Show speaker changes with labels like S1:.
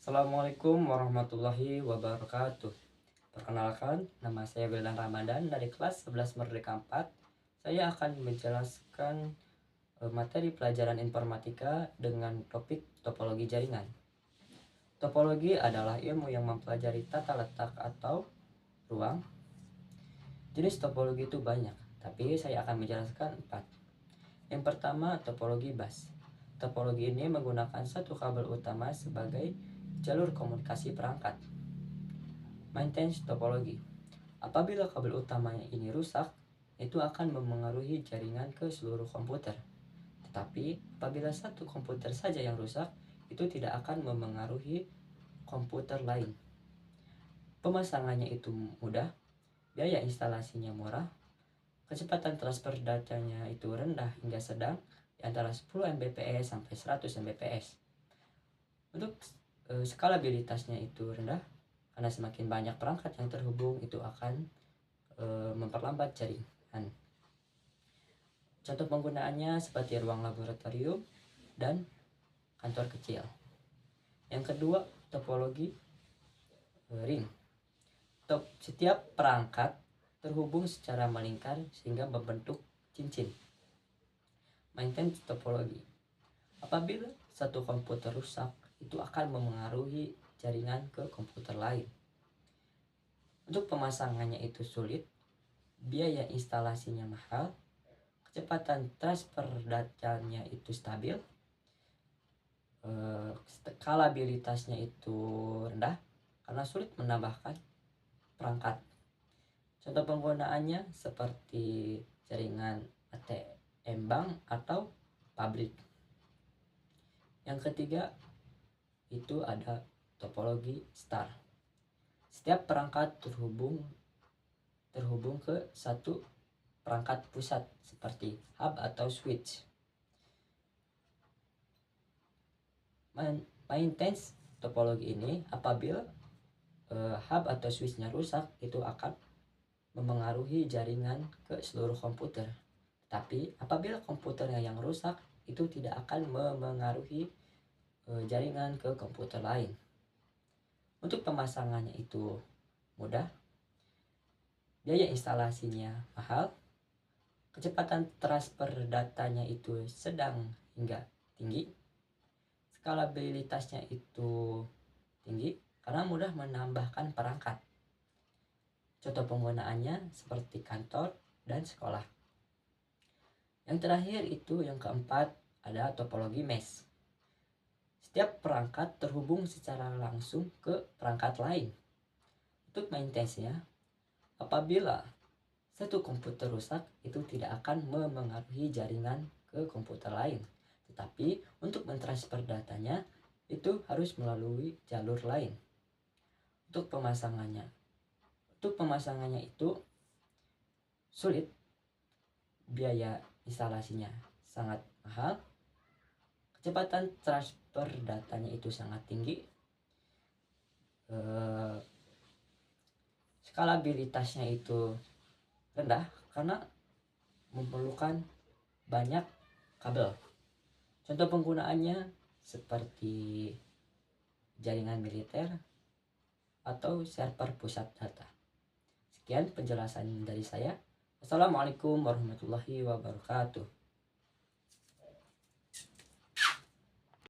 S1: Assalamualaikum warahmatullahi wabarakatuh. Perkenalkan, nama saya Wildan Ramadan dari kelas 11 Merdeka 4. Saya akan menjelaskan materi pelajaran informatika dengan topik topologi jaringan. Topologi adalah ilmu yang mempelajari tata letak atau ruang. Jenis topologi itu banyak, tapi saya akan menjelaskan 4. Yang pertama, topologi bus. Topologi ini menggunakan satu kabel utama sebagai jalur komunikasi perangkat. Maintenance topologi. Apabila kabel utamanya ini rusak, itu akan memengaruhi jaringan ke seluruh komputer. Tetapi apabila satu komputer saja yang rusak, itu tidak akan memengaruhi komputer lain. Pemasangannya itu mudah, biaya instalasinya murah, kecepatan transfer datanya itu rendah hingga sedang, di antara 10 Mbps sampai 100 Mbps. Untuk skalabilitasnya itu rendah, karena semakin banyak perangkat yang terhubung itu akan memperlambat jaringan. Contoh penggunaannya seperti ruang laboratorium dan kantor kecil. Yang kedua, topologi ring. Setiap perangkat terhubung secara melingkar sehingga membentuk cincin. Maintenance topologi. Apabila satu komputer rusak, itu akan memengaruhi jaringan ke komputer lain. Untuk pemasangannya itu sulit, biaya instalasinya mahal, kecepatan transfer datanya itu stabil, skalabilitasnya itu rendah karena sulit menambahkan perangkat. Contoh penggunaannya seperti jaringan ATM bank atau pabrik. Yang ketiga itu ada topologi star. Setiap perangkat terhubung ke satu perangkat pusat seperti hub atau switch. Maintenance topologi ini apabila hub atau switchnya rusak, itu akan memengaruhi jaringan ke seluruh komputer. Tapi apabila komputernya yang rusak, itu tidak akan memengaruhi jaringan ke komputer lain. Untuk pemasangannya itu mudah, biaya instalasinya mahal, kecepatan transfer datanya itu sedang hingga tinggi, skalabilitasnya itu tinggi karena mudah menambahkan perangkat. Contoh penggunaannya seperti kantor dan sekolah. Yang terakhir itu yang keempat ada topologi mesh. Setiap perangkat terhubung secara langsung ke perangkat lain. Untuk maintenance-nya, apabila satu komputer rusak, itu tidak akan memengaruhi jaringan ke komputer lain. Tetapi untuk mentransfer datanya, itu harus melalui jalur lain. Untuk pemasangannya itu sulit, biaya instalasinya sangat mahal, kecepatan transfer datanya itu sangat tinggi, skalabilitasnya itu rendah karena memerlukan banyak kabel. Contoh penggunaannya seperti jaringan militer atau server pusat data. Sekian penjelasan dari saya. Assalamualaikum warahmatullahi wabarakatuh.